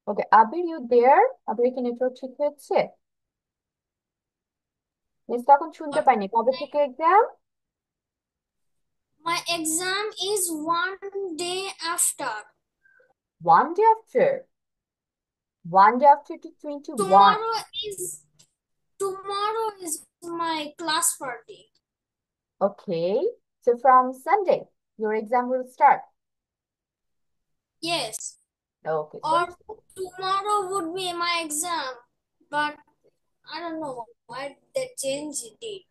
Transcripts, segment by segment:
Okay, Abir you there? আবির কি network ঠিক হচ্ছে? মিস তখন শুনতে But পাইনি, কবে থেকে exam? my exam is 1 day after. 1 day after? 1 day after to 21. Tomorrow is tomorrow is my class party. Okay, so from Sunday your exam will start. Yes. Okay, so Or tomorrow would be my exam. But I don't know why they changed it.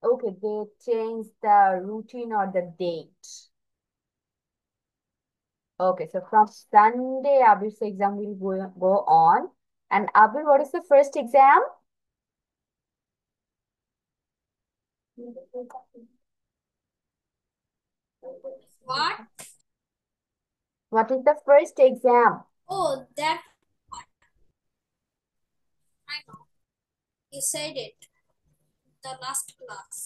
okay, they changed the routine or the date. Okay, so from Sunday Abir's exam will go on. And Abir, what is the first exam? What? What is the first exam? Oh, that I know. You said it. The last class.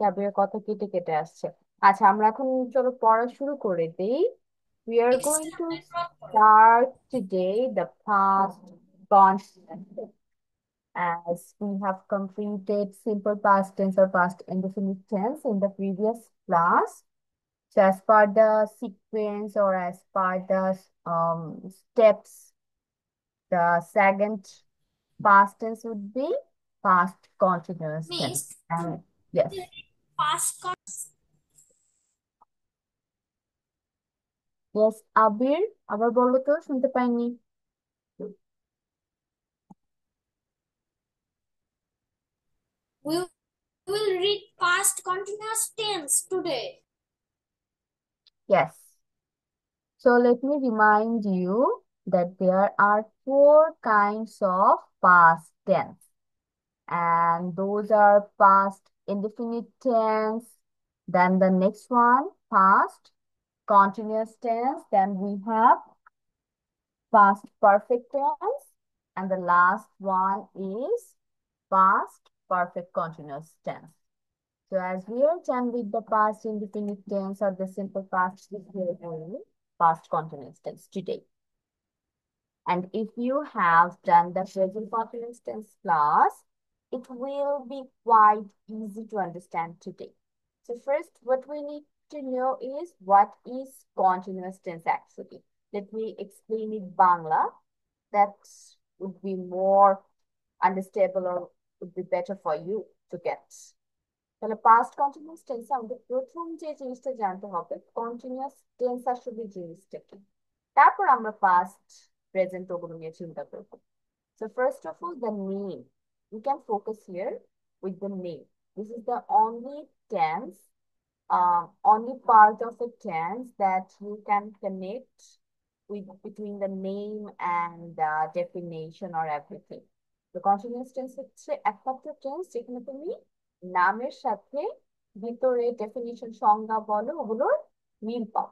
আবিরের কথা কেটে কেটে আসছে। আচ্ছা, আমরা এখন চলো পড়া শুরু করে দিই। We are It's going still to network problem. start today the past constant as we have completed simple past tense or past indefinite tense in the previous class. So as per the sequence or as per the steps, the second past tense would be past continuous tense. Miss, And yes, past yes, আবির, আবার বলো তো, শুনতে পাইনি। we will read past continuous tense today. Yes. So let me remind you that there are four kinds of past tense, and those are past indefinite tense, then the next one, past continuous tense, then we have past perfect tense, and the last one is past perfect continuous tense. So as we are done with the past indefinite tense or the simple past, we are doing past continuous tense today. And if you have done the present continuous tense class, it will be quite easy to understand today. So first, what we need to know is what is continuous tense actually. Let me explain it Bangla. That would be more understandable or would be better for you to get. তাহলে past continuous টেন্সে আমাদের প্রথম যে জিনিসটা জানতে হবে continuous tense আসলে জিনিসটা কি, তারপর আমরা পাস্ট প্রেজেন্ট ওগুলো নিয়ে চিন্তা করব। So first of all, the name. You can focus here with the name. This is the only tense, only part of a tense that you can connect with between the name and the definition or everything. The continuous tense হচ্ছে একমাত্র tense যেখানে তুমি নামের সাথে ভিতরে definition সংজ্ঞা বলো ওগুলোর মিল পাও।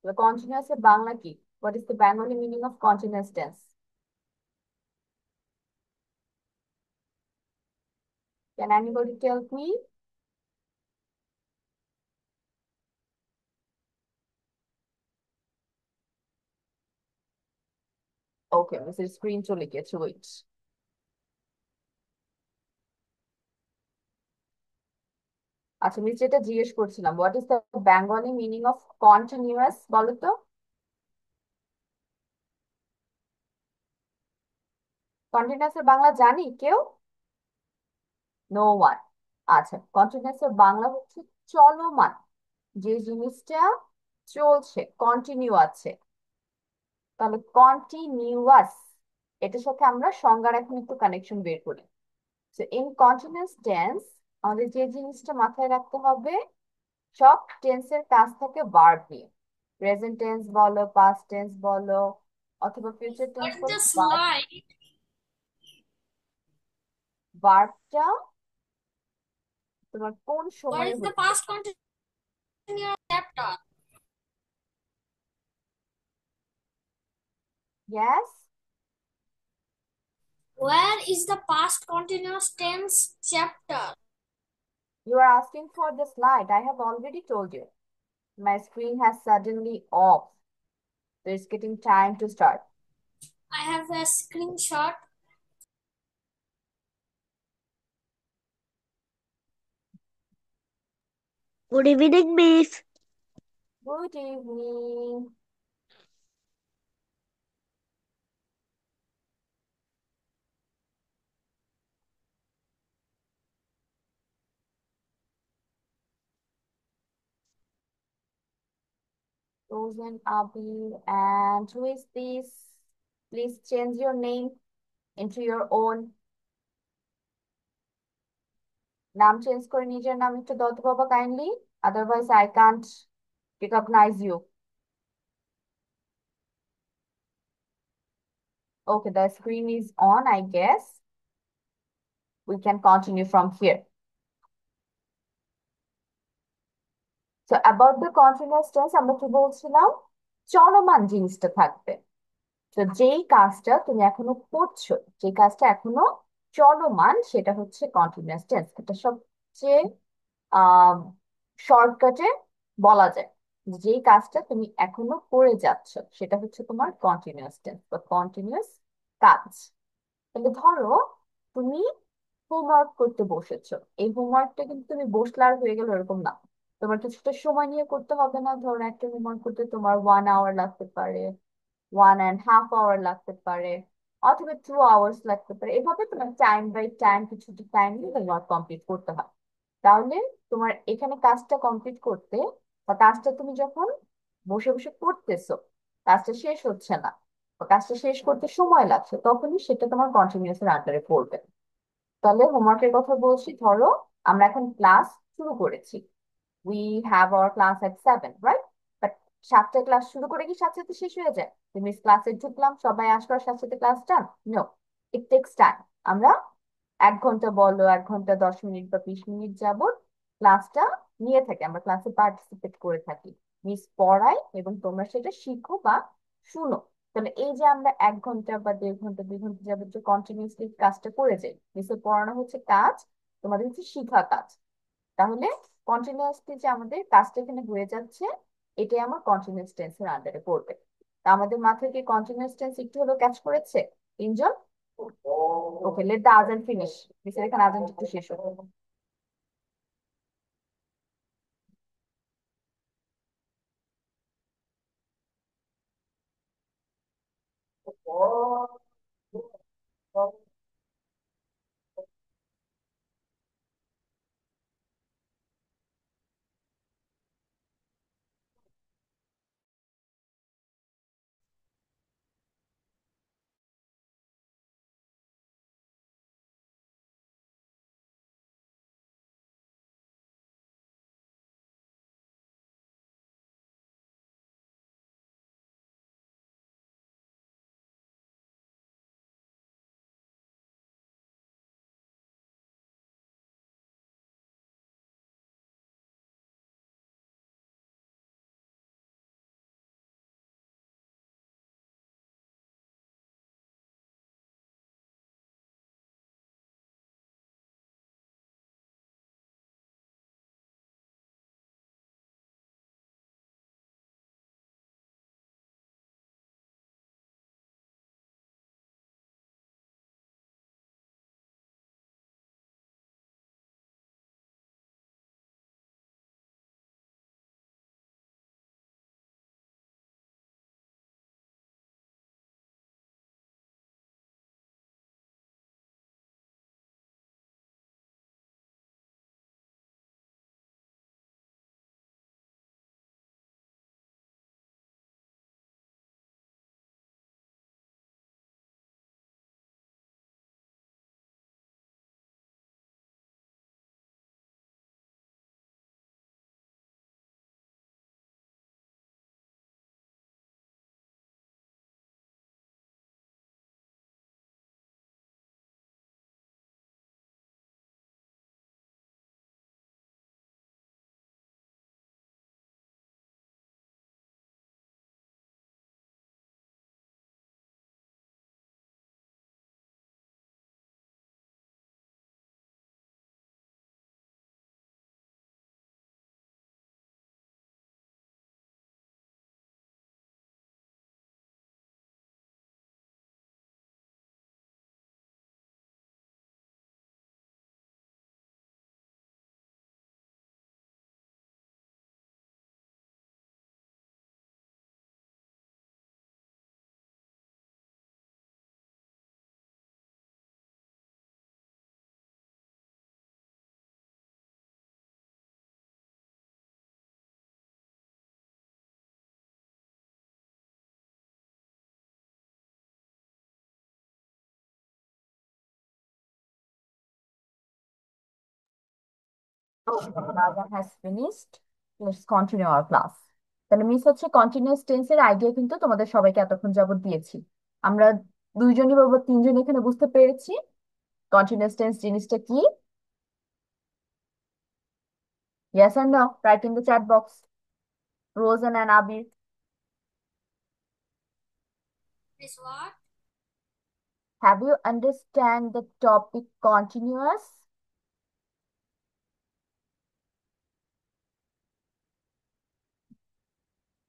The continuous এর বাংলা কি? What is the Bengali meaning of continuous tense? Can anybody tell me? Okay, মিসের স্ক্রিন চলে গেছে, ওয়েট। আচ্ছা, মিস যেটা জিজ্ঞেস করছিলাম, what is the Bengali meaning of continuous বলো তো? কন্টিনিউয়াস এর বাংলা জানি কেউ? No one. আচ্ছা, কন্টিনিউয়াস এর বাংলা হচ্ছে চলমান, যে জিনিসটা চলছে, কন্টিনিউ আছে। তাহলে কন্টিনিউয়াস, এটার সাথে আমরা সংজ্ঞার এখন একটু কানেকশন বের করি। তো ইন কন্টিনিউয়াস টেন্স আমাদের যে জিনিসটা মাথায় রাখতে হবে, সব টেন্সের কাজ থাকে ভার্ব নিয়ে। প্রেজেন্ট টেন্স বলো, পাস্ট টেন্স বলো, অথবা ফিউচার টেন্স What is বলো, the slide? ভার্বটা তোমার কোন Where সময়ে is the হচ্ছে। past continuous chapter? Yes, Where is the past continuous tense chapter? you are asking for the slide. I have already told you. My screen has suddenly off. So it's getting time to start. I have a screenshot. Good evening, Miss. Good evening. Rosen Abi. And who is this? Please change your name into your own. নাম change করে নিজের নাম একটু দাও তো বাবা kindly, otherwise I can't recognize you. Okay, the screen is on, I guess. We can continue from here. So about the continuous tense আমরা কি বলছিলাম, চলমান জিনিসটা থাকবে। তো যেই কাজটা তুমি এখনো করছো, যে কাজটা এখনো চলমান, সেটা হচ্ছে কন্টিনিউয়াস টেন্স। এটা সবচেয়ে আহ শর্টকাটে বলা যায় যে যেই কাজটা তুমি এখনো করে যাচ্ছ সেটা হচ্ছে তোমার কন্টিনিউয়াস টেন্স বা কন্টিনিউয়াস কাজ। তাহলে ধরো তুমি হোমওয়ার্ক করতে বসেছো, এই হোমওয়ার্কটা কিন্তু তুমি বসলে আর হয়ে গেল এরকম না, তোমার কিছুটা সময় নিয়ে করতে হবে না? ধরো একটা হোমওয়ার্ক করতে তোমার 1 আওয়ার লাগতে পারে, 1.5 আওয়ার লাগতে পারে, অথবা 2 আওয়ার্স লাগতে পারে। এভাবে তোমার টাইম বাই টাইম কিছুটা টাইম নিয়ে হোমওয়ার্ক কমপ্লিট করতে হয়। তাহলে তোমার এখানে কাজটা কমপ্লিট করতে বা কাজটা তুমি যখন বসে বসে করতেছো, কাজটা শেষ হচ্ছে না বা কাজটা শেষ করতে সময় লাগছে, তখনই সেটা তোমার কন্টিনিউয়াস এর আন্ডারে পড়বে। তাহলে হোমওয়ার্কের কথা বলছি, ধরো আমরা এখন ক্লাস শুরু করেছি, we have our class at 7, right? But 7টায় class শুরু করে কি 7টাতে শেষ হয়ে যায়? তুমি ক্লাসে ঢুকলাম, সবাই আসলো, আর 7টাতে class done? No, it takes time. আমরা 1 ঘন্টা বলো, 1 ঘন্টা 10 মিনিট বা 20 মিনিট যাবত ক্লাসটা নিয়ে থাকি, আমরা ক্লাসে পার্টিসিপেট করে থাকি। মিস পড়ায় এবং তোমরা সেটা শিখো বা শুনো। তাহলে এই যে আমরা 1 ঘন্টা বা 1.5 ঘন্টা 2 ঘন্টা যাবত যে কন্টিনিউসলি কাজটা করে যাই, মিসের পড়ানো হচ্ছে কাজ, তোমাদের হচ্ছে শিখা কাজ। তাহলে কন্টিনিউয়াসলি যে আমাদের কাজটা এখানে হয়ে যাচ্ছে, এটাই আমার কন্টিনিউয়াস টেন্সের আন্ডারে পড়বে। তা আমাদের মাথায় কি কন্টিনিউয়াস টেন্স একটু হলো ক্যাচ করেছে তিনজন? ওকে, লেট দা আজান ফিনিশ। মিসের এখানে আজানটা একটু শেষ হোক। Rajan has finished. Let's continue our class. তাহলে মিস হচ্ছে কন্টিনিউয়াস টেন্সের আইডিয়া কিন্তু তোমাদের সবাইকে এতক্ষণ যাবত দিয়েছি। আমরা দুইজনই বা তিনজন এখানে বুঝতে পেরেছি কন্টিনিউয়াস টেন্স জিনিসটা কি। Yes or no? Write in the chat box. Rosen and Abir. Is what? Have you understand the topic continuous?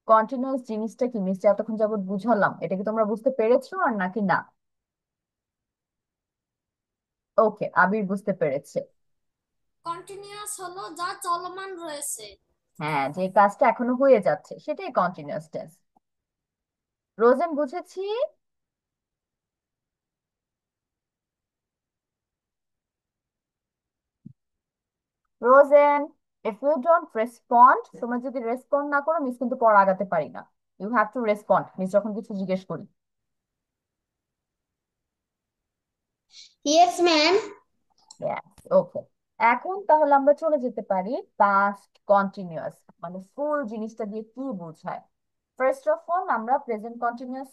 Continuous জিনিসটা কি মিস এতক্ষণ যাবত বুঝালাম, এটা কি তোমরা বুঝতে পেরেছো আর নাকি না? ওকে, আবির বুঝতে পেরেছে। কন্টিনিউয়াস হলো যা চলমান রয়েছে। হ্যাঁ, যে কাজটা এখনো হয়ে যাচ্ছে সেটাই কন্টিনিউয়াস টেন্স। রোজেন বুঝেছি। রোজেন, ইফ ইউ ডোন্ট রেসপন্ড, তোমরা যদি রেসপন্ড না করো মিস কিন্তু পড়া আগাতে পারি না। You have to respond miss যখন কিছু জিজ্ঞেস করি। Yes, ma'am. ওকে, এখন তাহলে আমরা চলে যেতে পারি পাস্ট কন্টিনিউয়াস মানে ফুল জিনিসটা দিয়ে কি বোঝায়। ফার্স্ট অফ অল আমরা প্রেজেন্ট কন্টিনিউয়াস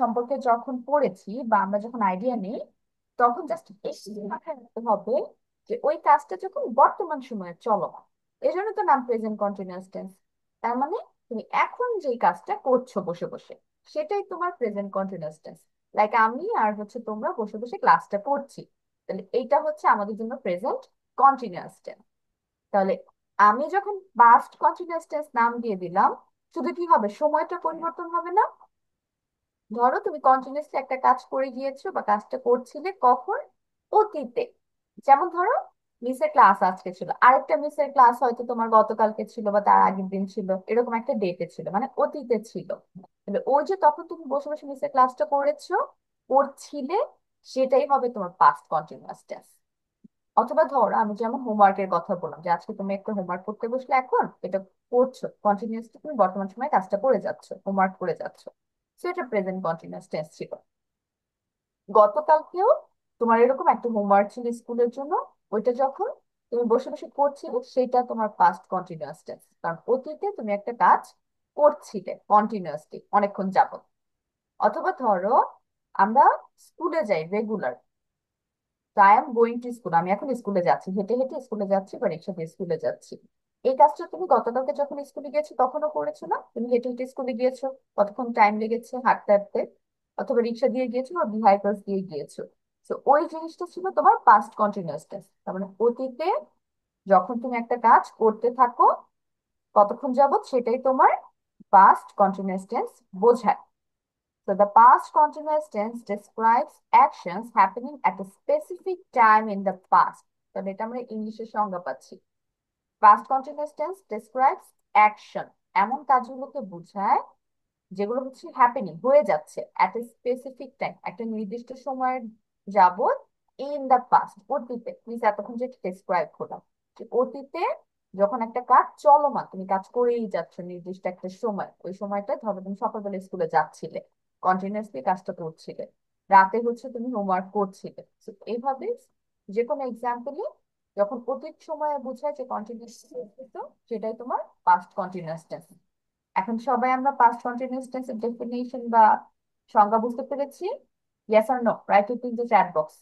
সম্পর্কে যখন পড়েছি বা আমরা যখন আইডিয়া নিই তখন জাস্ট একটু মাথায় রাখতে হবে যে ওই কাজটা যখন বর্তমান সময়ে চলমান, এই জন্য তো নাম প্রেজেন্ট কন্টিনিউয়াস টেন্স। তার মানে তুমি এখন যে কাজটা করছো বসে বসে সেটাই তোমার প্রেজেন্ট কন্টিনিউয়াস টেন্স। লাইক আমি আর হচ্ছে তোমরা বসে বসে ক্লাসটা করছি, তাহলে এইটা হচ্ছে আমাদের জন্য প্রেজেন্ট কন্টিনিউয়াস টেন্স। তাহলে আমি যখন পাস্ট কন্টিনিউয়াস টেন্স নাম দিয়ে দিলাম, শুধু কি হবে, সময়টা পরিবর্তন হবে না। ধরো তুমি কন্টিনিউয়াসলি একটা কাজ করে গিয়েছো বা কাজটা করছিলে কখন, অতীতে। যেমন ধরো মিসের ক্লাস আজকে ছিল, আরেকটা মিসের ক্লাস হয়তো তোমার গতকালকে ছিল বা তার আগের দিন ছিল, এরকম একটা ডেটে ছিল, মানে অতীতে ছিল। তাহলে ওই যে তখন তুমি বসে বসে মিসের ক্লাসটা করেছো, করছিলে, সেটাই হবে তোমার পাস্ট কন্টিনিউয়াস টেন্স। অথবা ধরো আমি যেমন হোমওয়ার্কের কথা বললাম যে আজকে তুমি একটা হোমওয়ার্ক করতে বসলে, এখন এটা করছো কন্টিনিউয়াসলি, তুমি বর্তমান সময়ে কাজটা করে যাচ্ছ, হোমওয়ার্ক করে যাচ্ছ, সেটা প্রেজেন্ট কন্টিনিউয়াস টেন্স ছিল। গতকালকেও তোমার এরকম একটা হোমওয়ার্ক ছিল স্কুলের জন্য, ওইটা যখন তুমি বসে বসে করছিলে সেটা তোমার পাস্ট কন্টিনিউয়াস টেন্স, কারণ অতীতে তুমি একটা কাজ করছিলে কন্টিনিউয়াসলি অনেকক্ষণ যাবত। অথবা ধরো আমরা স্কুলে যাই রেগুলার, তো I am going to school, আমি এখন স্কুলে যাচ্ছি, হেঁটে হেঁটে স্কুলে যাচ্ছি বা রিক্সা দিয়ে স্কুলে যাচ্ছি। এই কাজটা তুমি গতকালকে যখন স্কুলে গিয়েছো তখনও করেছো না, তুমি হেঁটে হেঁটে স্কুলে গিয়েছো, কতক্ষণ টাইম লেগেছে হাঁটতে হাঁটতে, অথবা রিক্সা দিয়ে গিয়েছো বা ভেহিকলস দিয়ে গিয়েছো। তো ওই জিনিসটা ছিল তোমার পাস্ট কন্টিনিউয়াস টেন্স, তার মানে অতীতে যখন তুমি একটা কাজ করতে থাকো কতক্ষণ যাবত সেটাই তোমার পাস্ট কন্টিনিউয়াস টেন্স বোঝায়। So the past continuous tense describes actions happening at a specific time in the past. তাহলে এটা আমরা ইংলিশে সংজ্ঞা পাচ্ছি। Past continuous tense describes action, এমন কাজগুলোকে বোঝায় যেগুলো হচ্ছে হ্যাপেনিং হয়ে যাচ্ছে at a specific time, একটা নির্দিষ্ট সময়ের যাবত, in the past অতীতে। প্লিজ এতক্ষণ যে ডেসক্রাইব করলাম যে অতীতে যখন একটা কাজ চলমান, তুমি কাজ করেই যাচ্ছ নির্দিষ্ট একটা সময়, ওই সময়টা ধরো তুমি সকালবেলা স্কুলে যাচ্ছিলে, কন্টিনিউয়াসলি কাজটা করছিলে, রাতে হচ্ছে তুমি হোমওয়ার্ক করছিলে। So এইভাবে যে কোনো এক্সাম্পলে যখন অতীত সময়ে বোঝায় যে কন্টিনিউয়াসলি, সেটাই তোমার পাস্ট কন্টিনিউয়াস টেন্স। এখন সবাই আমরা পাস্ট কন্টিনিউয়াস টেন্সের ডেফিনিশন বা সংজ্ঞা বুঝতে পেরেছি? Yes or no? Write it in the chat box.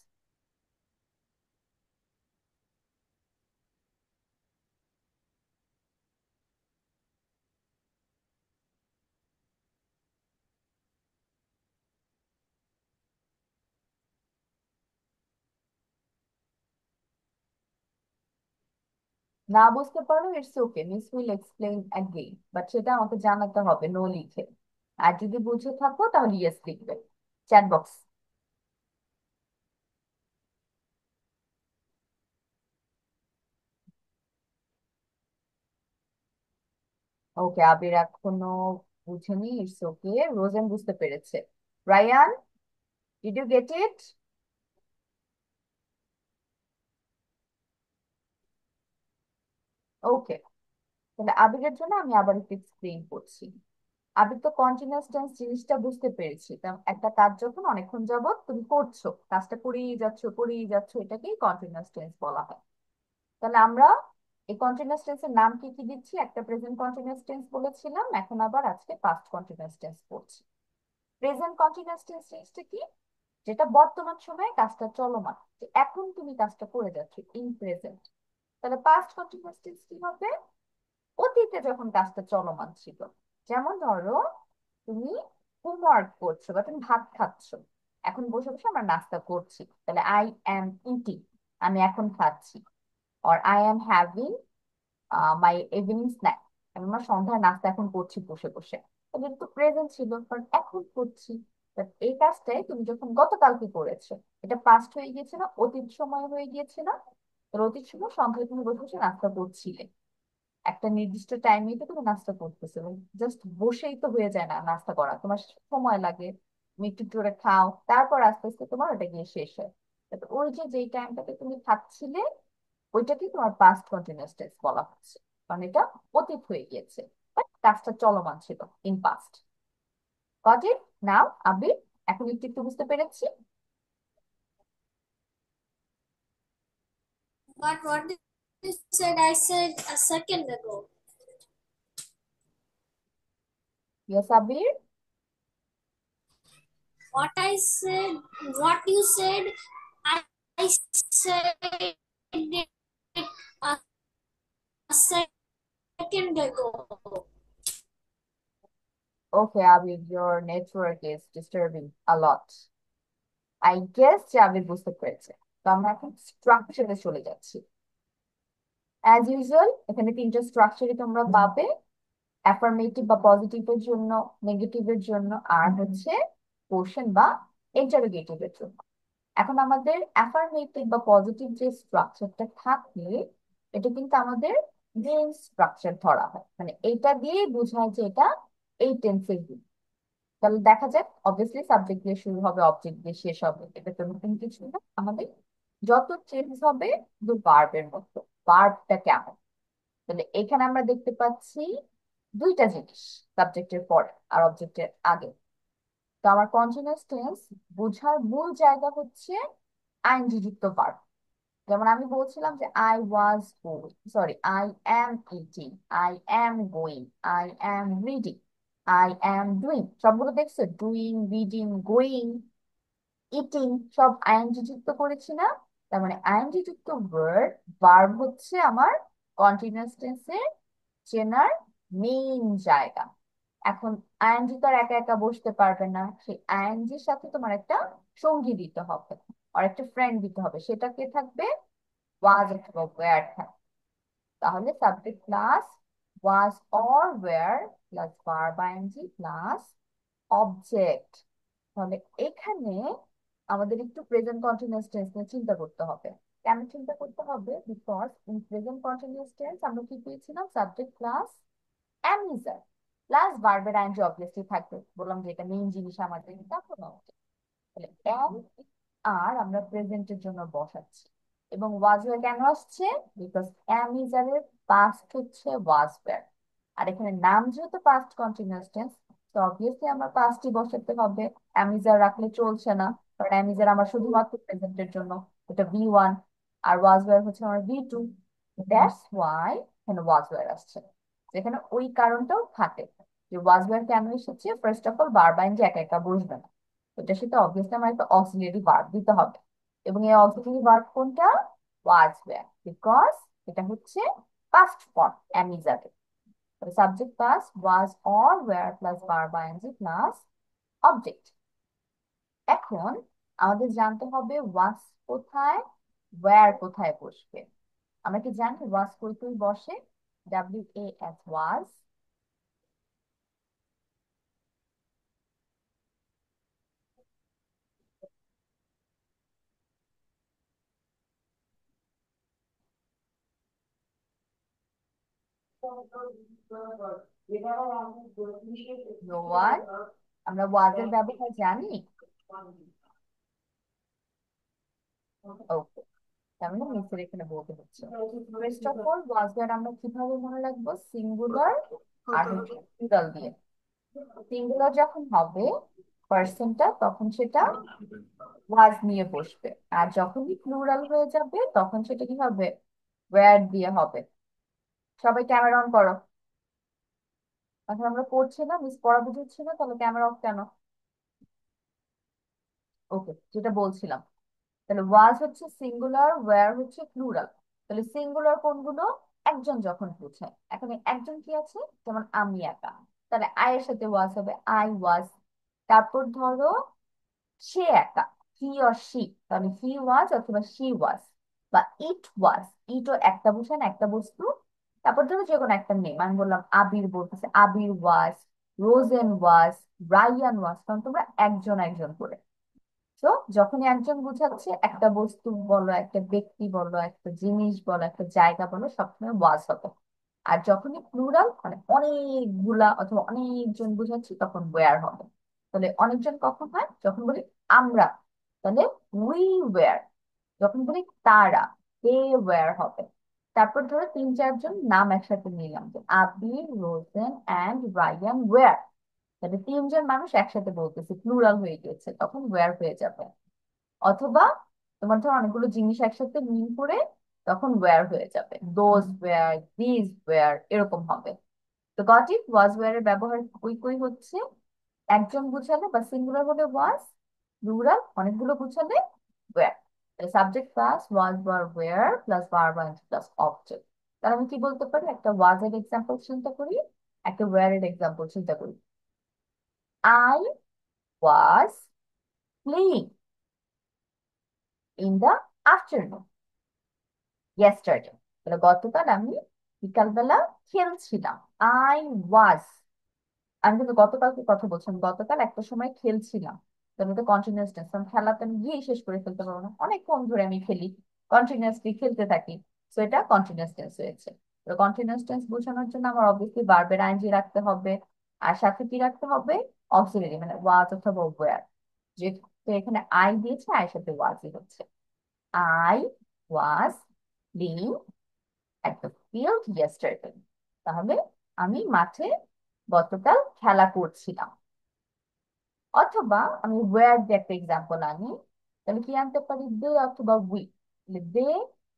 না বুঝতে পারো it's okay, miss will explain again, but সেটা আমাকে জানাতে হবে নো লিখে। আর যদি বুঝে থাকো তাহলে ইয়েস লিখবে চ্যাট বক্স। ওকে, আবির এখনো বুঝেনি, ইটস ওকে। রোজেন বুঝতে পেরেছে। Ryan, did you get it? Okay, তাহলে আবিরের জন্য আমি আবার একটু এক্সপ্লেইন করছি। আবির তো কন্টিনিউয়াস টেন্স জিনিসটা বুঝতে পেরেছি, একটা কাজ যখন অনেকক্ষণ যাবত তুমি করছো, কাজটা করেই যাচ্ছো করেই যাচ্ছো, এটাকেই কন্টিনিউয়াস টেন্স বলা হয়। তাহলে আমরা এই কন্টিনিউয়াস টেন্সের নাম কি কি দিচ্ছি? একটা প্রেজেন্ট কন্টিনিউয়াস টেন্স বলেছিলাম, এখন আবার আজকে পাস্ট কন্টিনিউয়াস টেন্স পড়ছি। প্রেজেন্ট কন্টিনিউয়াস টেন্সটা কি? যেটা বর্তমান সময়ে কাজটা চলমান, যে এখন তুমি কাজটা করে যাচ্ছ, ইন প্রেজেন্ট। তাহলে পাস্ট কন্টিনিউয়াস টেন্স কি হবে? অতীতে যখন কাজটা চলমান ছিল। যেমন ধরো তুমি হোমওয়ার্ক করছো বা তুমি ভাত খাচ্ছ, এখন বসে বসে আমরা নাস্তা করছি, তাহলে আই এম ইটিং, আমি এখন খাচ্ছি। Or I am having my evening snack, আমি আমার সন্ধ্যার নাস্তা এখন করছি বসে বসে। তাহলে এটা তো প্রেজেন্ট ছিল, কারণ এখন করছি। But এই কাজটাই তুমি যখন গতকালকে করেছো, এটা পাস্ট হয়ে গিয়েছে না, অতীত সময় হয়ে গিয়েছে না? তো অতীত সময় সন্ধ্যায় তুমি বসে বসে নাস্তা করছিলে, একটা নির্দিষ্ট টাইমেই তো তুমি নাস্তা করতেছো। জাস্ট বসেই তো হয়ে যায় না নাস্তা করা, তোমার সময় লাগে। তুমি একটু একটু করে খাও, তারপর আস্তে আস্তে তোমার ওটা গিয়ে শেষ হয়। তো ওই যে যেই টাইমটাতে তুমি খাচ্ছিলে, ওইটাকে তোমার পাস্ট কন্টিনিউয়াস টেন্স বলা হচ্ছে, কারণ এটা অতীত হয়ে গিয়েছে, বাট কাজটা চলমান ছিল, ইন পাস্ট। গট ইট নাও আবির? এখন একটু একটু বুঝতে পেরেছি? But what you said, I said a second ago. Yes Abir? What I said, what you said, I said it a second ago. Okay, Abir, your network is disturbing a lot. I guess যে আবির বুঝতে পেরেছে। তো আমরা এখন স্ট্রাকচারে চলে যাচ্ছি। As usual এখানে তিনটা স্ট্রাকচারই তোমরা পাবে, অ্যাফার্মেটিভ বা পজিটিভের জন্য, নেগেটিভের জন্য, আর হচ্ছে কোশ্চেন বা ইন্টারোগেটিভের জন্য। এখন আমাদের অ্যাফার্মেটিভ বা পজিটিভ যে স্ট্রাকচারটা থাকে, এটা কিন্তু আমাদের মেইন স্ট্রাকচার ধরা হয়, মানে এটা দিয়েই বোঝায় যে এটা এই টেন্সের। তাহলে দেখা যাক, অবভিয়াসলি সাবজেক্ট দিয়ে শুরু হবে, অবজেক্ট দিয়ে শেষ হবে, এটা তো নতুন কিছু না আমাদের। যত চেঞ্জ হবে শুধু ভার্বের মতো, ভার্বটা কেমন। তাহলে এখানে আমরা দেখতে পাচ্ছি দুইটা জিনিস, সাবজেক্টের পরে আর অবজেক্টের আগে। তো আমার কন্টিনিউয়াস টেন্স বোঝার মূল জায়গা হচ্ছে আইএনজি যুক্ত ভার্ব। যেমন আমি বলছিলাম যে I was going, sorry, I am eating, I am going, I am reading, I am doing. সবগুলো দেখছো, ডুইং, রিডিং, গোয়িং, ইটিং, সব আইএনজি যুক্ত করেছি না? তার মানে আইএনজি যুক্ত ভার্ব, ভার্ব হচ্ছে আমার কন্টিনিউয়াস টেন্সের চেনার মেইন জায়গা। এখন আইএনজি তো আর একা একা বসতে পারবে না, সেই আইএনজির সাথে তোমার একটা সঙ্গী দিতে হবে, আর একটা ফ্রেন্ড দিতে হবে। সেটা কে থাকবে? ওয়াজ অথবা ওয়্যার থাকবে। তাহলে subject plus was or were plus verb ING plus object. তাহলে এখানে আমাদের একটু প্রেজেন্ট কন্টিনিউয়াস টেন্স নিয়ে চিন্তা করতে হবে। কেন চিন্তা করতে হবে? Because in present continuous tense আমরা কি পেয়েছিলাম? সাবজেক্ট প্লাস অ্যামিজার প্লাস ভার্বের আইএনজি অবভিয়াসলি থাকবে, বললাম যে এটা মেইন জিনিস আমাদের, তারপর object। তাহলে এম আর আমরা প্রেজেন্টের জন্য বসাচ্ছি। এবং ওয়াজ ওয়্যার কেন আসছে? বিকজ অ্যামিজারের পাস্ট হচ্ছে ওয়াজ ওয়্যার। আর এখানে নাম যেহেতু পাস্ট কন্টিনিউয়াস টেন্স, তো অবভিয়াসলি আমার পাস্টই বসাতে হবে, অ্যামিজার রাখলে চলছে না। কারণ অ্যামিজার আমার শুধুমাত্র প্রেজেন্টের জন্য, এটা V1, আর ওয়াজ ওয়্যার হচ্ছে আমার V2। দ্যাটস ওয়াই এখানে ওয়াজ ওয়্যার আসছে। যেখানে ওই কারণটাও থাকে যে ওয়াজ ওয়্যার কেন এসেছে। First of all verb ING একা একা বসবে না, এটার সাথে অবভিয়াসলি আমার একটা অক্সিলিয়ারি ভার্ব দিতে হবে। এবং এই অক্সিলিয়ারি ভার্ব কোনটা? ওয়াজ ওয়্যার, বিকজ এটা হচ্ছে পাস্ট ফর্ম অ্যামিজারের। Subject plus was or were plus verb ING plus object. এখন আমাদের জানতে হবে ওয়াজ কোথায়, ওয়্যার কোথায় বসবে। আমরা কি জানি ওয়াজ কই কই বসে? WAS, was. No one. আমরা ওয়াজের ব্যবহার জানি। ওকে, তার মানে মিসের এখানে বলতে হচ্ছে। First of all was wire আমরা কিভাবে মনে রাখবো? সিঙ্গুলার আর হচ্ছে প্লুরাল দিয়ে। সিঙ্গুলার যখন হবে পার্সনটা, তখন সেটা ওয়াজ নিয়ে বসবে। আর যখনই প্লুরাল হয়ে যাবে তখন সেটা কি হবে? ওয়্যার দিয়ে হবে। সবাই ক্যামেরা অন করো। এখন আমরা পড়ছি না, মিস পড়া বুঝাচ্ছি না, তাহলে ক্যামেরা অফ কেন? ওকে, যেটা বলছিলাম, তাহলে ওয়াজ হচ্ছে সিঙ্গুলার, ওয়্যার হচ্ছে প্লুরাল। তাহলে সিঙ্গুলার কোনগুলো? একজন যখন বোঝায়। এখন এই একজন কি আছে? যেমন আমি একা, তাহলে আই এর সাথে ওয়াজ হবে আই ওয়াজ। তারপর ধরো সে একা, হি অর শি, তাহলে হি ওয়াজ অথবা শি ওয়াজ। বা ইট ওয়াজ, ইটও একটা বোঝায় না, একটা বস্তু। তারপর ধরো যে কোনো একটা নেম, আমি বললাম আবির, বলতেছে আবির ওয়াজ, রোজেন ওয়াজ, রায়ান ওয়াজ, কারণ তোমরা একজন একজন করে। তো যখনই একজন বোঝাচ্ছে, একটা বস্তু বলো, একটা ব্যক্তি বলো, একটা জিনিস বলো, একটা জায়গা বলো, সবসময় ওয়াজ হবে। আর যখনই প্লুরাল মানে অনেকগুলা অথবা অনেকজন বোঝাচ্ছি, তখন ওয়্যার হবে। তাহলে অনেকজন কখন হয়? যখন বলি আমরা, তাহলে উই ওয়্যার। যখন বলি তারা, দে ওয়্যার হবে। তারপর ধরো তিন চারজন নাম একসাথে নিলাম, যে আবির, রোজেন অ্যান্ড রায়ান ওয়্যার। তাহলে তিনজন মানুষ একসাথে বলতেছে, প্লুরাল হয়ে গেছে, তখন ওয়্যার হয়ে যাবে। অথবা তোমার ধর অনেকগুলো জিনিস একসাথে মিল করে, তখন ওয়্যার হয়ে যাবে, দোজ ওয়্যার, দিস ওয়্যার, এরকম হবে। তো গট ইট, ওয়াজ ওয়্যার এর ব্যবহার কই কই হচ্ছে? একজন বুঝালে বা সিঙ্গুলার হলে ওয়াজ, প্লুরাল অনেকগুলো বুঝালে ওয়্যার। সাবজেক্ট প্লাস ওয়াজ বা were plus verb plus object. তাহলে আমি কি বলতে পারি? একটা ওয়াজ এর এক্সাম্পল চিন্তা করি, একটা ওয়্যার এর এক্সাম্পল চিন্তা করি। I was playing in the afternoon yesterday. তাহলে গতকাল আমি বিকালবেলা খেলছিলাম। আই ওয়াজ, আমি কিন্তু গতকালকে কথা বলছিলাম, গতকাল একটা সময় খেলছিলাম। তাহলে তো কন্টিনিউয়াস টেন্স, কারণ খেলা তো আমি গিয়ে শেষ করে ফেলতে পারবো না, অনেকক্ষণ ধরে আমি খেলি, কন্টিনিউয়াসলি খেলতে থাকি। তো এটা কন্টিনিউয়াস টেন্স হয়েছে। তো কন্টিনিউয়াস টেন্স বোঝানোর জন্য আমার অবভিয়াসলি ভার্বের আইএনজি রাখতে হবে, আর সাথে কি রাখতে হবে? অক্সিলারি, মানে ওয়াজ অথবা ওয়্যার। যেহেতু এখানে আই দিয়েছে, আয়ের সাথে ওয়াজই হচ্ছে। I was playing at the field yesterday, তাহলে আমি মাঠে গতকাল খেলা করছিলাম। অথবা আমি ওয়্যার দিয়ে একটা এক্সাম্পল আনি, তাহলে কি আনতে পারি? দে অথবা উই। দে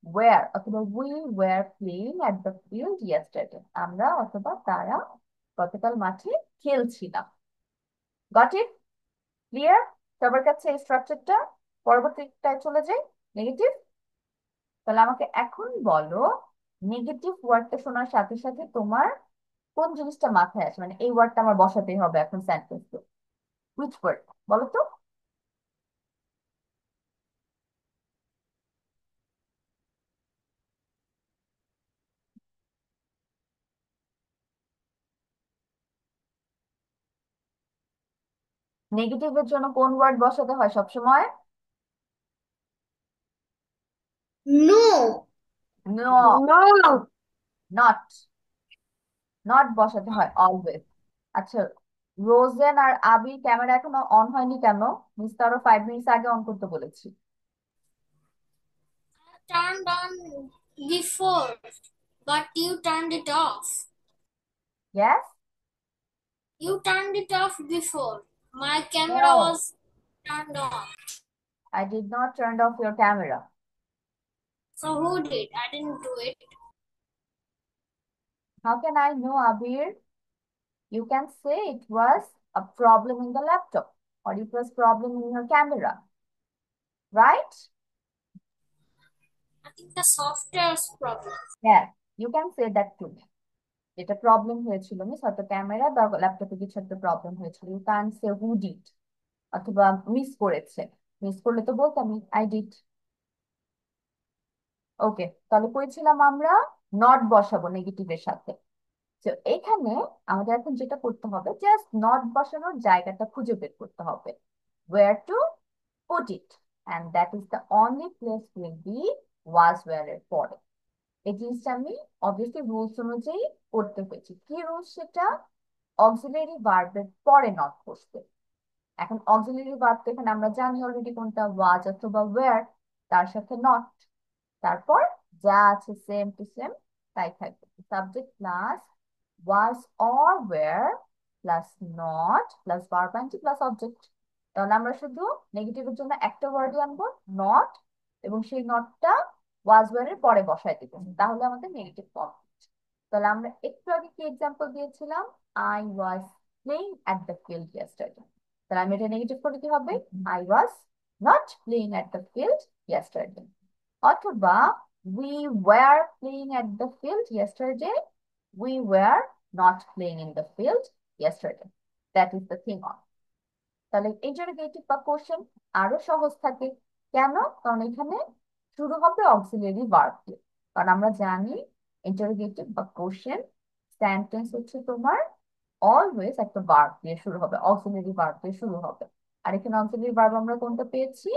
ওয়্যার অথবা we were playing at the field yesterday, আমরা অথবা তারা গতকাল মাঠে খেলছিলাম। Got it? ক্লিয়ার সবার কাছে এই স্ট্রাকচারটা? পরবর্তীটায় চলে যাই, নেগেটিভ। তাহলে আমাকে এখন বলো, নেগেটিভ ওয়ার্ডটা শোনার সাথে সাথে তোমার কোন জিনিসটা মাথায় আসে, মানে এই ওয়ার্ডটা আমার বসাতেই হবে এখন সেন্টেন্সে। উইচ ওয়ার্ড বলো তো? নেগেটিভের জন্য কোন ওয়ার্ড বসাতে হয় সবসময়? No. No, No. Not. Not বসাতে হয় অলওয়েজ। আচ্ছা, রোজেন আর আবির ক্যামেরা এখনো অন হয়নি কেন? মিস তো আরো 5 মিনিটস আগে অন করতে বলেছি। Turned on before, but you turned it off. Yes? You turned it off before. My camera no, was turned on. I did not turn off your camera. So who did? I didn't do it. How can I know, Abir? You can say it was a problem in the laptop, or it was problem in your camera, right? I think the software's problem. Yes, you can say that too. যেটা problem হয়েছিল miss, হয়তো camera বা ল্যাপটপে কিছু একটা problem হয়েছিল, you can say who did, অথবা miss করেছে। মিস করলে তো বলতাম আই ডিড। ওকে, তাহলে করেছিলাম আমরা নট বসাবো নেগেটিভের সাথে। তো এখানে আমাদের এখন যেটা করতে হবে, জাস্ট নট বসানোর জায়গাটা খুঁজে বের করতে হবে, where to put it, and that is the only place will be was where এর পরে। এই জিনিসটা আমি অবভিয়াসলি রুলস অনুযায়ী করতে হয়েছে। কি রুলস সেটা? অক্সিলারি ভার্বের পরে নট বসবে। এখন অক্সিলারি ভার্ব তো এখানে আমরা জানি অলরেডি কোনটা, ওয়াজ অথবা ওয়্যার, তার সাথে নট, তারপর যা আছে সেম টু সেম তাই থাকবে। Subject plus was or were plus not plus verb ING plus object. তাহলে আমরা শুধু নেগেটিভের জন্য একটা ওয়ার্ডই আনবো, নট, এবং সেই নটটা ওয়াজ ওয়্যার এর পরে বসায় দিব, তাহলে আমাদের নেগেটিভ ফর্ম। তাহলে আমরা একটু আগে কি এক্সাম্পল দিয়েছিলাম? I was playing at the field yesterday. তাহলে আমি এটা নেগেটিভ করলে কি হবে? I was not playing at the field yesterday. অথবা we were playing at the field yesterday. We were not playing in the field yesterday. That is the thing on. তাহলে interrogative বা question আরো সহজ থাকে। কেন? কারণ এখানে শুরু হবে অক্সিলারি ভার্ব দিয়ে। কারণ আমরা জানি ইন্টারোগেটিভ বা কোশ্চেন সেন্টেন্স হচ্ছে তোমার অলওয়েজ একটা ভার্ব দিয়ে শুরু হবে, অক্সিলারি ভার্ব দিয়ে শুরু হবে। আর এখানে অক্সিলারি ভার্ব আমরা কোনটা পেয়েছি?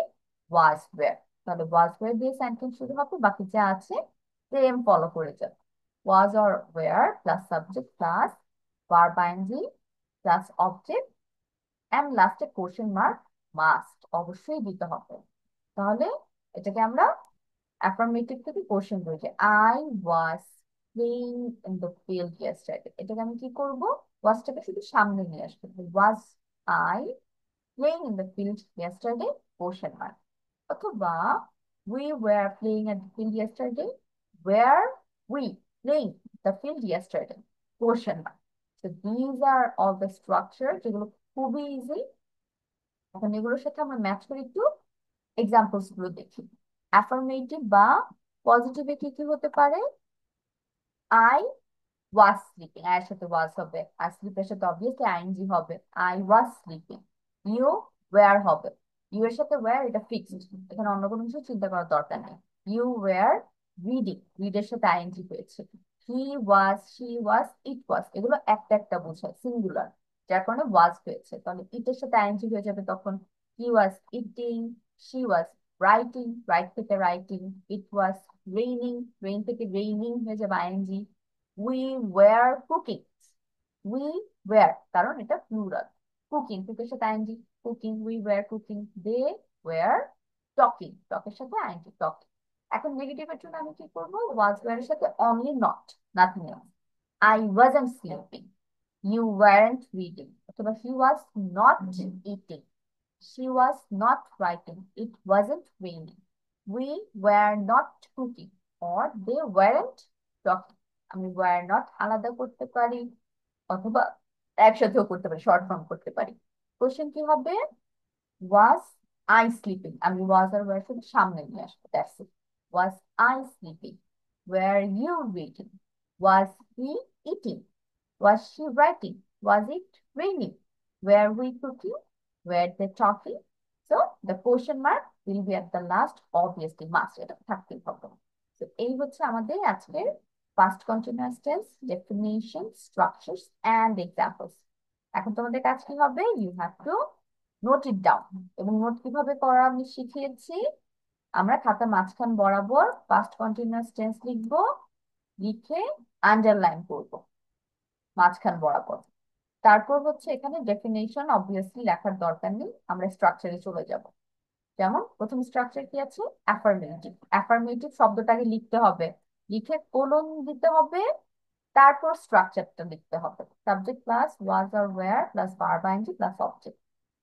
ওয়াজ ওয়্যার। তাহলে ওয়াজ ওয়্যার দিয়ে সেন্টেন্স শুরু হবে, বাকি যা আছে সেম ফলো করে যাবে। Was or were plus subject plus verb ING plus object and লাস্টে কোশ্চেন মার্ক মাস্ট অবশ্যই দিতে হবে। তাহলে এটাকে আমরা অ্যাফার্মেটিভ থেকে কোশ্চেন বলি যে I was playing in the field yesterday. এটাকে আমি কি করব? ওয়াজটাকে শুধু সামনে নিয়ে আসবো। Was I playing in the field yesterday question mark. অথবা we were playing at the field yesterday. Were we playing the field yesterday? Question mark. So these are all the structure যেগুলো খুবই ইজি। এখন এগুলোর সাথে আমরা match করে একটু examples গুলো দেখি। অ্যাফার্মেটিভ বা পজিটিভে কি কি হতে পারে? আই ওয়াজ স্লিপিং, এর সাথে ওয়াজ হবে, আর স্লিপের সাথে অবভিয়াসলি আইএনজি হবে। I was sleeping. You were হবে, ইউ এর সাথে ওয়্যার, এটা ফিক্সড, এখানে অন্য কোনো কিছু চিন্তা করার দরকার নেই। ইউ ওয়্যার রিডিং, রিডের সাথে আইএনজি হয়েছে। হি ওয়াজ, শি ওয়াজ, ইট ওয়াজ, এগুলো একটা একটা বোঝায় সিঙ্গুলার, যার কারণে ওয়াজ হয়েছে। তাহলে ইটের সাথে আইএনজি হয়ে যাবে তখন he was eating, she was writing, write থেকে writing, it was raining, rain থেকে রেইনিং হয়ে যাবে ING. We were cooking. We were, কারণ এটা প্লুরাল। কুকিং, কুকের সাথে ING, cooking, we were cooking. They were talking, টকের সাথে আইএনজি, টকিং। এখন নেগেটিভের জন্য আমি কি করবো? was were এর সাথে only not, nothing else. I wasn't sleeping. You weren't reading. অথবা he was not eating. She was not writing. It wasn't raining. We were not cooking. Or they weren't talking. আমি were not আলাদা করতে পারি, অথবা একসাথেও করতে পারি, short form করতে পারি। কোশ্চেন কি হবে? ওয়াজ আই স্লিপিং, আমি ওয়াজ আর ওয়ার শুধু সামনে নিয়ে আসবো, that's it. Was I sleeping? Were you reading? Was he eating? Was she writing? Was it raining? Were we cooking? Were they talking? So the question mark will be at the last, obviously must, এটা থাকতেই হবে। তো এই হচ্ছে আমাদের আজকের past continuous tense definition, structures and examples. এখন তোমাদের কাজ কি হবে? You have to note it down. এবং নোট কিভাবে করা আমি শিখিয়েছি। আমরা খাতা মাঝখান বরাবর past continuous tense লিখবো, লিখে আন্ডারলাইন করব মাঝখান বরাবর। তারপর হচ্ছে এখানে ডেফিনেশন অবভিয়াসলি লেখার দরকার নেই, আমরা স্ট্রাকচারে চলে যাব। যেমন প্রথম স্ট্রাকচার কি আছে? অ্যাফার্মেটিভ। অ্যাফার্মেটিভ শব্দটাকে লিখতে হবে, লিখে কোলন দিতে হবে, তারপর স্ট্রাকচারটা লিখতে হবে। সাবজেক্ট প্লাস ওয়াজ আর were plus verb ING plus object.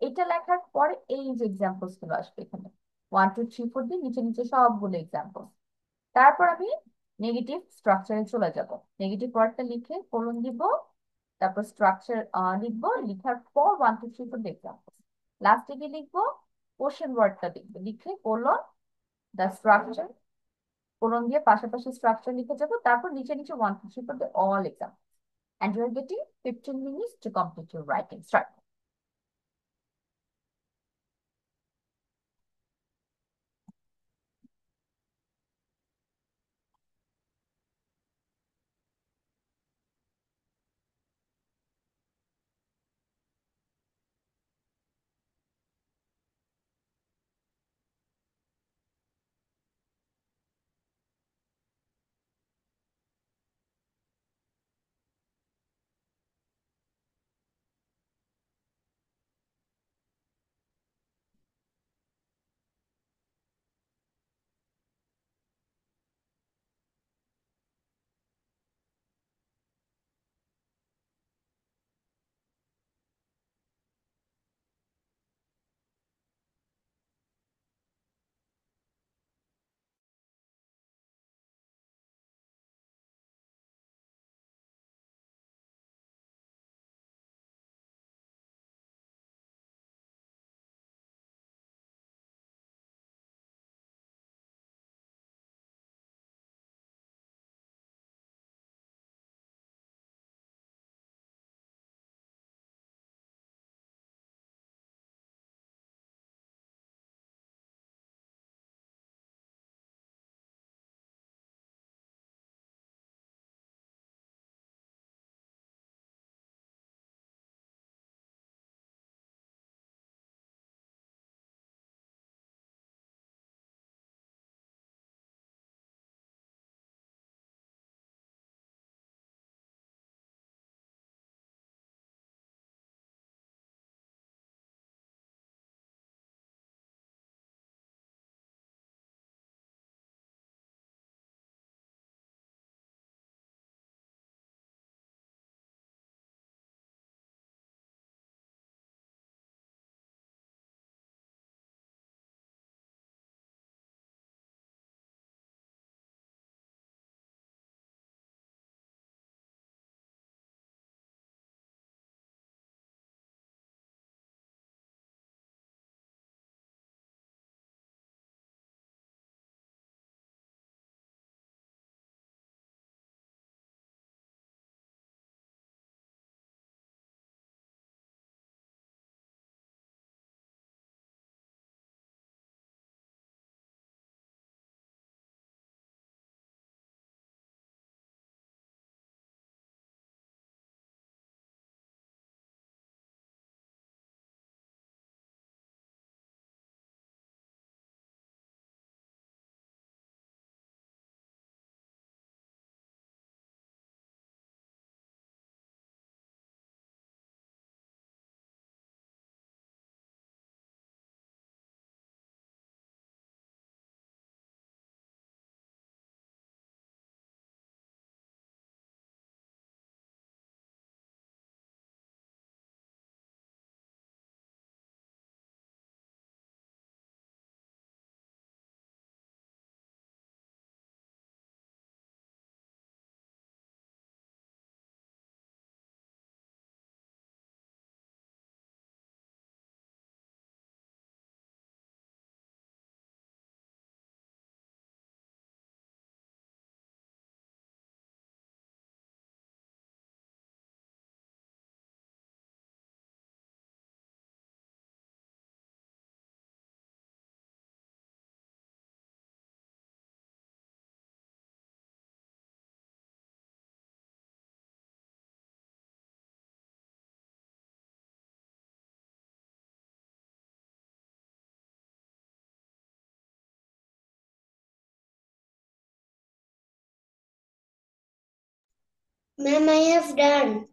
এটা লেখার পরে এই যে এক্সাম্পলস গুলো আসবে এখানে 1 2 3 4 দিয়ে নিচে নিচে সবগুলো এক্সাম্পল। তারপর আমি নেগেটিভ স্ট্রাকচারে চলে যাব। নেগেটিভ ওয়ার্ডটা লিখে কোলন দিব, তারপর স্ট্রাকচার লিখবো, লিখার পর 1 2 3 4 এক্সাম্পল। লাস্টে কি লিখবো? কোশ্চেন ওয়ার্ডটা লিখবো, লিখে কোলন দ্য স্ট্রাকচার, কোলন দিয়ে পাশাপাশি স্ট্রাকচার লিখে যাবো, তারপর নিচে নিচে 1 2 3 4 all example. And you are getting 15 minutes to complete your writing. Start. Ma'am, I have done.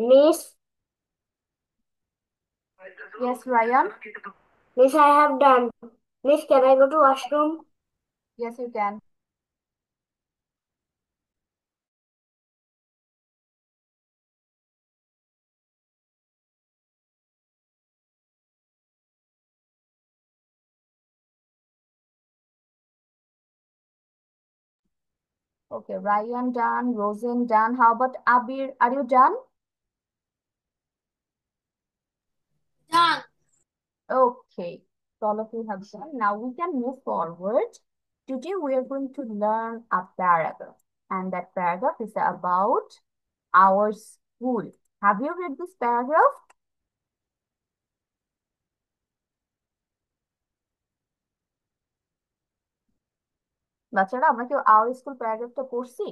Miss, Yes, Ryan. Miss, I have done. Miss, can I go to washroom? Yes, you can. Okay, Ryan done, Rosen done. How about Abir? Are you done? Done. Okay, so all of you have done. Now we can move forward. Today we are going to learn a paragraph, and that paragraph is about our school. Have you read this paragraph? বাচ্চারা আমরা কি our school প্যারাগ্রাফটা পড়ছি?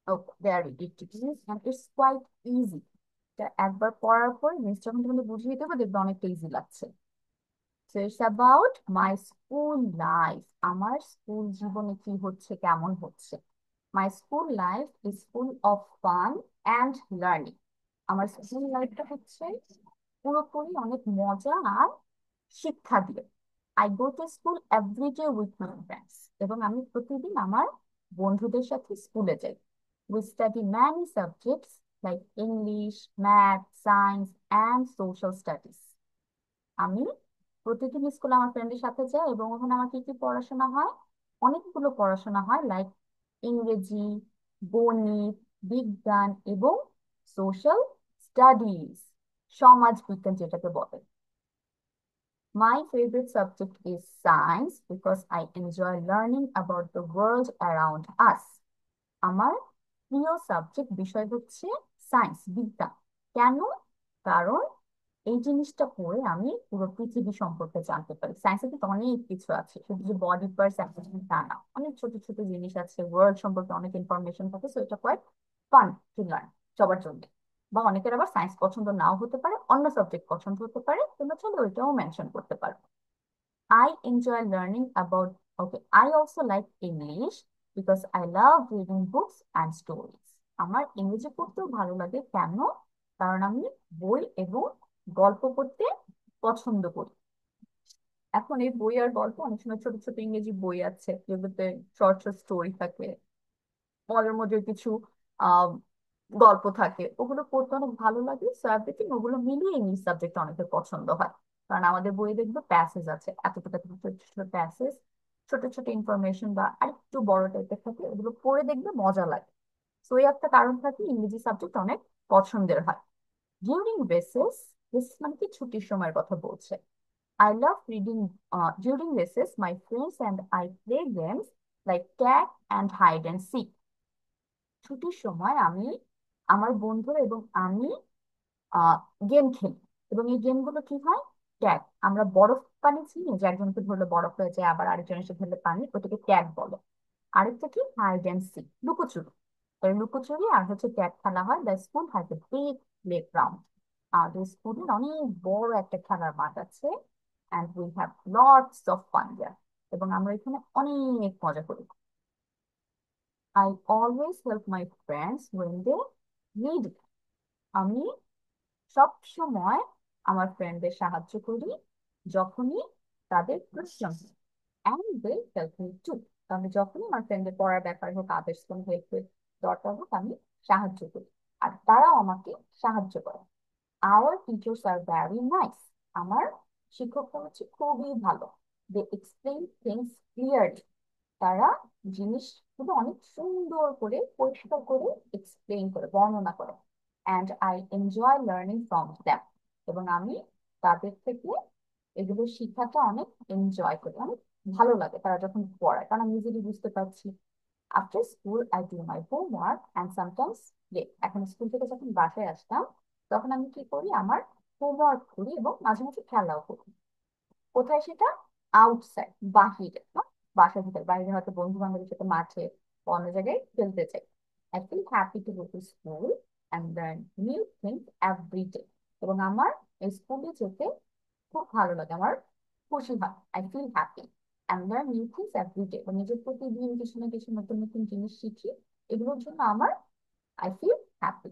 Okay, there it is, and it's quite easy. এটা একবার পড়ার পর জিনিসটা যখন তোমাদের বুঝিয়ে দেবো দেখবে অনেকটা ইজি লাগছে। So it's about my school life. আমার স্কুল জীবনে কি হচ্ছে কেমন হচ্ছে। My school life is full of fun and learning. আমার স্কুল লাইফটা হচ্ছে পুরোপুরি অনেক মজা আর শিক্ষা দিয়ে। I go to school every day with my friends. এবং আমি প্রতিদিন আমার বন্ধুদের সাথে স্কুলে যাই। We study many subjects like English, math, science, and social studies. আমি প্রতিদিন স্কুলে আমার ফ্রেন্ডের সাথে যাই এবং ওখানে আমার কি কি পড়াশোনা হয়, অনেকগুলো পড়াশোনা হয়, লাইক ইংরেজি, গণিত, বিজ্ঞান এবং সোশ্যাল স্টাডিজ, সমাজ বিজ্ঞান যেটাকে বলে। My favorite subject is science because I enjoy learning about the world around us. আমার প্রিয় সাবজেক্ট বিষয় হচ্ছে সায়েন্স, বিজ্ঞান। কেন? কারণ এই জিনিসটা পড়ে আমি পুরো পৃথিবী সম্পর্কে জানতে পারি। সায়েন্সে কিন্তু অনেক কিছু আছে, শুধু যে বডি পার্টস অ্যাসেসমেন্ট তা না, অনেক ছোট ছোট জিনিস আছে, ওয়ার্ল্ড সম্পর্কে অনেক ইনফরমেশন থাকে। সো এটা কোয়াইট ফান টু লার্ন সবার জন্য। বা অনেকের আবার সায়েন্স পছন্দ নাও হতে পারে, অন্য সাবজেক্ট পছন্দ হতে পারে, তোমরা চলো ওইটাও মেনশন করতে পারো। I enjoy learning about, okay, I also like English because I love reading books and stories. আমার ইংরেজি পড়তেও ভালো লাগে। কেন? কারণ আমি বই এবং গল্প পড়তে পছন্দ করি। এখন এই বই আর গল্প, অনেক সময় ছোট ছোট ইংরেজি বই আছে যেগুলোতে শর্ট শর্ট স্টোরি থাকে, মজার মজার কিছু আহ গল্প থাকে, ওগুলো পড়তে অনেক ভালো লাগে। সো এভরিথিং ওগুলো মিলিয়ে ইংলিশ সাবজেক্ট অনেকের পছন্দ হয়। কারণ আমাদের বইয়ে দেখবে প্যাসেজ আছে, এতটুকু এতটুকু ছোট ছোট প্যাসেজ, ছোট ছোট ইনফরমেশন বা আরেকটু বড় টাইপের থাকে, ওগুলো পড়ে দেখবে মজা লাগে। সো এই একটা কারণ থাকে ইংরেজি সাবজেক্ট অনেক পছন্দের হয়। ডিউরিং রেসেস, রেসেস মানে কি ছুটির সময়ের কথা বলছে। I love reading. During recess, my friends and I play games like tag and hide and seek. ছুটির সময় আমি, আমার বন্ধুরা এবং আমি গেম খেলি। এবং এই গেমগুলো কি হয়, ট্যাগ। আমরা বরফ পানি চিনি, যে একজনকে ধরলে বরফ হয়ে যায়, আবার আরেকজনের সাথে ধরলে পানি, ওটাকে ট্যাগ বলে। আরেকটা কি, হাইড অ্যান্ড সিক, লুকোচুরি। এই লুকোচুরি আর হচ্ছে ট্যাগ খেলা হয়। The school has a big play ground. আমাদের স্কুলের অনেক বড় একটা খেলার মাঠ আছে, and we have lots of fun there. এবং আমরা এখানে অনেক মজা করি। I always help my friends when they need. আমি সব সময় আমার ফ্রেন্ডদের সাহায্য করি যখনই তাদের প্রয়োজন হয়। And they help me too. আমি যখনই আমার ফ্রেন্ডদের পড়ার ব্যাপারে হোক, আদার্স কোনো হেল্পের দরকার হোক, আমি সাহায্য করি আর তারাও আমাকে সাহায্য করে। Our teachers are very nice. আমার শিক্ষকরা হচ্ছে খুবই ভালো। They explain things clearly. তারা জিনিসগুলো অনেক সুন্দর করে পরিষ্কার করে এক্সপ্লেইন করে, বর্ণনা করে। And I enjoy learning from them. এবং আমি তাদের থেকে এগুলো শিখাটা অনেক এনজয় করি, অনেক ভালো লাগে তারা যখন পড়ায়, কারণ আমি ইজিলি বুঝতে পারছি। After school I do my homework and sometimes play. এখন স্কুল থেকে যখন বাসায় আসতাম তখন আমি কি করি, আমার হোমওয়ার্ক করি এবং মাঝে মাঝে খেলাও করি। কোথায় সেটা? আউটসাইড, বাহিরে না, বাসার ভিতরে। বাইরে হয়তো বন্ধু বান্ধবের সাথে মাঠে বা অন্য জায়গায় খেলতে চাই। I feel happy to go to school and learn new things every day. এবং আমার এই স্কুলে যেতে খুব ভালো লাগে, আমার খুশি হয়, I feel happy and learn new things every day. মানে যে প্রতিদিন কিছু না কিছু নতুন নতুন জিনিস শিখি, এগুলোর জন্য আমার I feel happy.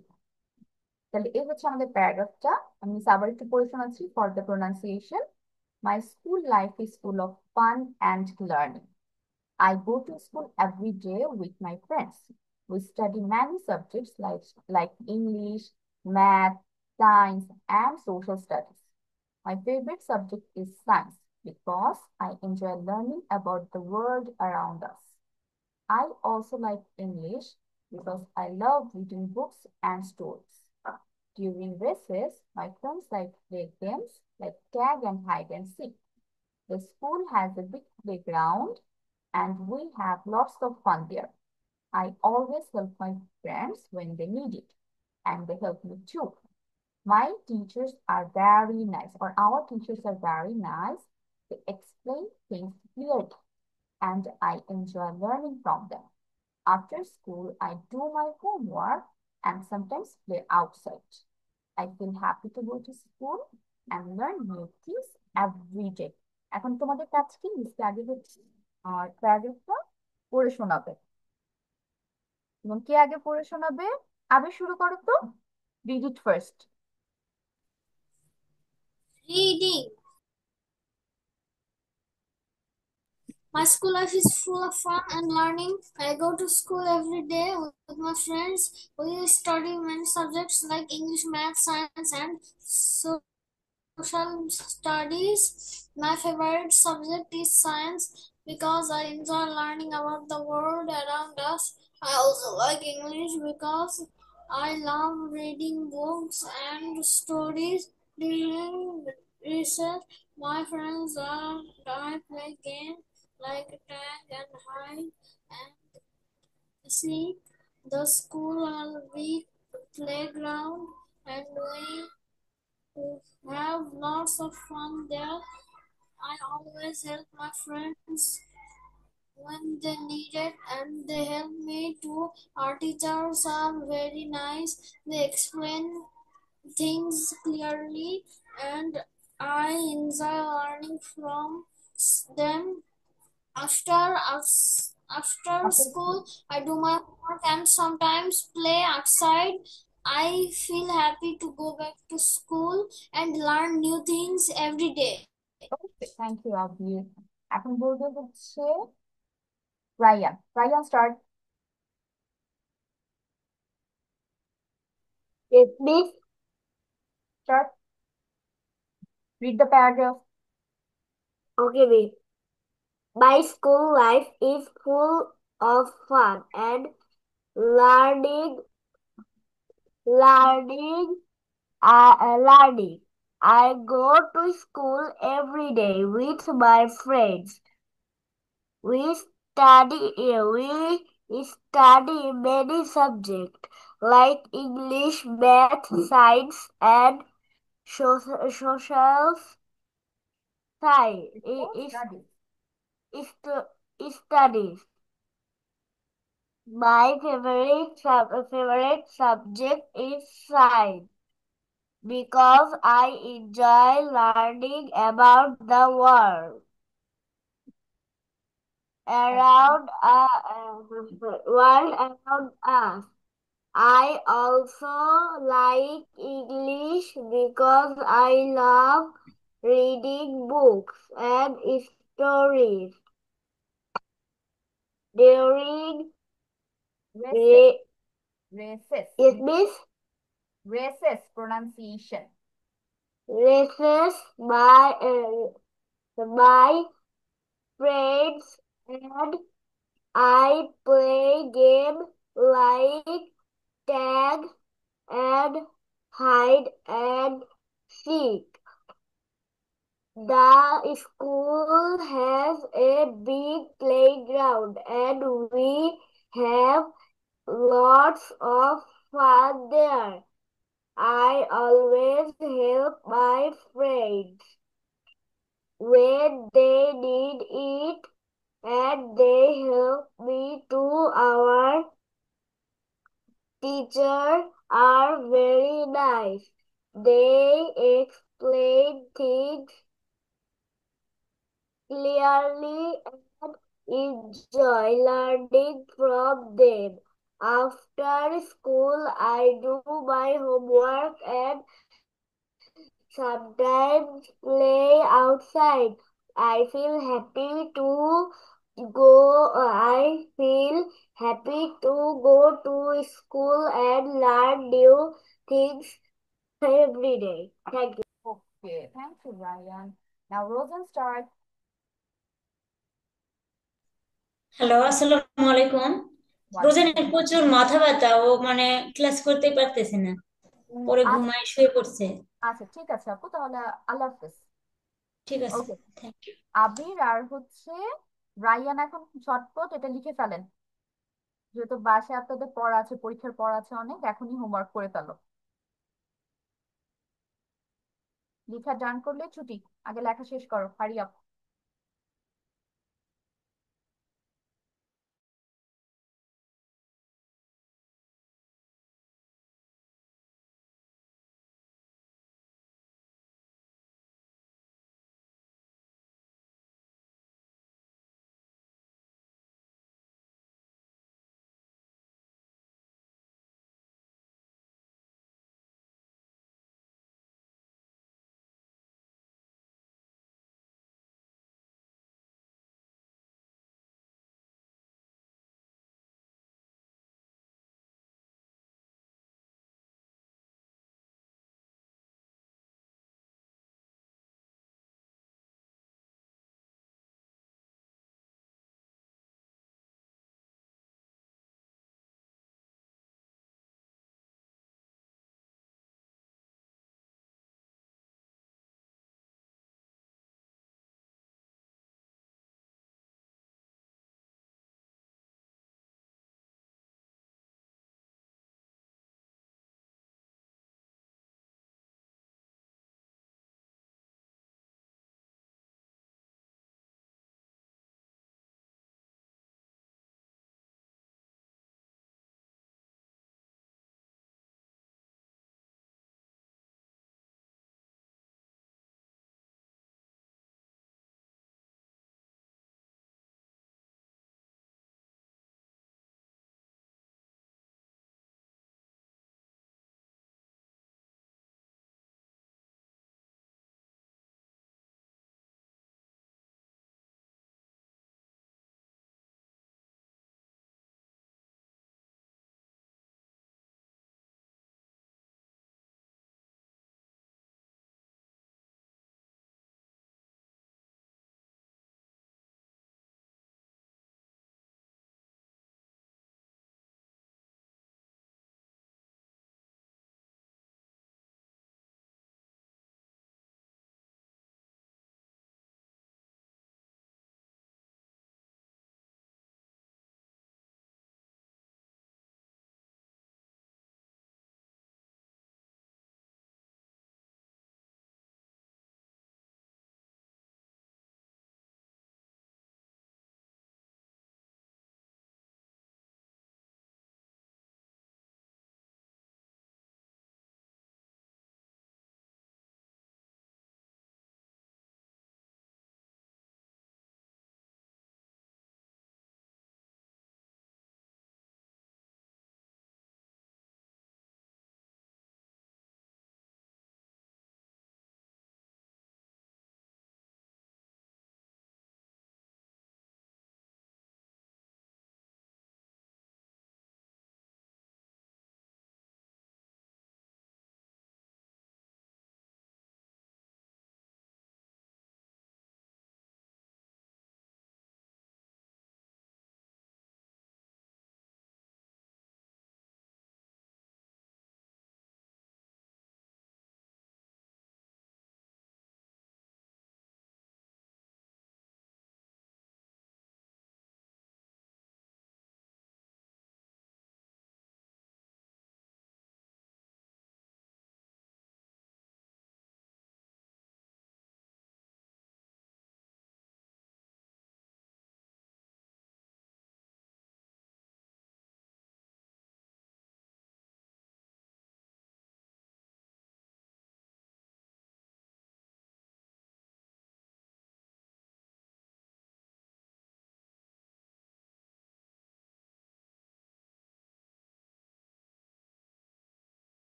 তাহলে এই হচ্ছে আমাদের প্যারাগ্রাফটা। আমি আবার একটু পড়ে শোনাচ্ছি for the pronunciation. My school life is full of fun and learning. I go to school every day with my friends. We study many subjects like English, math, science, and social studies. My favorite subject is science because I enjoy learning about the world around us. I also like English because I love reading books and stories. During recess, my friends like play games like tag and hide and seek. The school has a big playground and we have lots of fun there. I always help my friends when they need it, and they help me too. My teachers are very nice, or our teachers are very nice. They explain things clearly, and I enjoy learning from them. After school, I do my homework and sometimes play outside. I feel happy to go to school and learn new things every day. এখন তোমাদের কাজ কি, লিস্টে আগে হচ্ছে আর প্যারাগ্রাফটা পড়ে শোনাবে। এবং কে আগে পড়ে শোনাবে? আবে শুরু করো তো, read it first. Reading. My school life is full of fun and learning. I go to school every day with my friends. We study many subjects like English, math, science, and social studies. My favorite subject is science because I enjoy learning about the world around us. I also like English because I love reading books and stories. During recess, my friends and I play games like tag and hide and seek. The school has a big playground and we have lots of fun there. I always help my friends when they need it and they help me too. Our teachers are very nice. They explain things clearly and I enjoy learning from them. After school, I do my homework and sometimes play outside. I feel happy to go back to school and learn new things every day. Thank you Abi. এখন বলবো হচ্ছে Rayan. Rayan start. Yes, miss. Start, read the paragraph. Okay, miss. My school life is full of fun and learning. Learning. Learning. I go to school every day with my friends. We study many subjects like English, math, science, and social studies. My favorite subject is science because I enjoy learning about the world around us. I also like English because I love reading books and stories. During races, re- races, yes, miss, races pronunciation. recess, my friends and I play games like tag and hide and seek. The school has a big playground and we have lots of fun there. I always help my friends when they need it and they help me too. Our teachers are very nice. They explain things clearly and enjoy learning from them. After school, I do my homework and sometimes play outside. I feel happy to I feel happy to go to school and learn new things every day. Thank you. Okay, thank you, Ryan. Now, Rosen, start. Hello, আসসালামু আলাইকুম। Walaikum রোজানের salam. প্রচুর মাথা ব্যথা, ও মানে class করতেই পারতেছে না, পরে আচ্ছা, ঘুমায় শুয়ে পড়ছে। আচ্ছা, ঠিক আছে আপু, তাহলে আল্লাহ হাফেজ। ঠিক আছে, ওকে, থ্যাংক ইউ। আবির আর রায়ান এখন ঝটপট এটা লিখে ফেলেন, যেহেতু বাসায় আপনাদের পড়া আছে, পরীক্ষার পড়া আছে অনেক, এখনই হোমওয়ার্ক করে ফেলো। লেখা ডান করলে ছুটি, আগে লেখা শেষ করো, hurry up.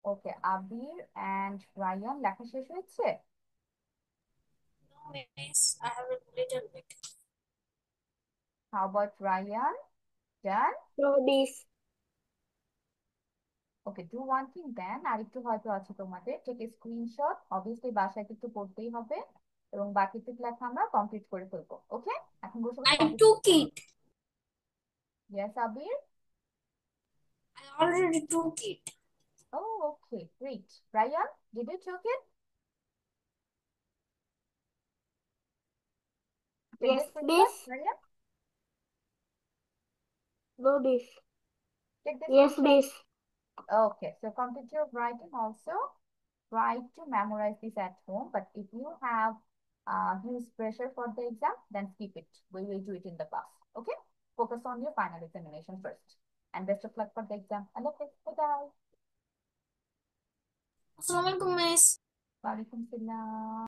Okay, Abir and Ryan লেখা শেষ হয়েছে? No, miss. I have a little bit. How about Ryan? Done? No, this. Okay, do one thing then, আরেকটু হয়তো আছে তোমাদের, টেক এ স্ক্রিনশট, অবভিয়াসলি বাসায় একটু পড়তেই হবে, এবং বাকিটুকু লেখা আমরা কমপ্লিট করে ফেলবো। ওকে, এখন বসে বসে I কমপ্লিট took করতে it. হবে। Yes Abir? I already took it. Oh okay, great. Rayan, did you take it? Take Yes, the screenshot, this. Rayan, No, this. Take the Yes, screenshot. this. Okay, so complete your writing also. Try to memorize this at home, but if you have huge pressure for the exam, then skip it. We will do it in the class. Okay? Focus on your final examination first. And best of luck for the exam. And okay, bye-bye. Assalamualaikum, miss. Walaikum salam.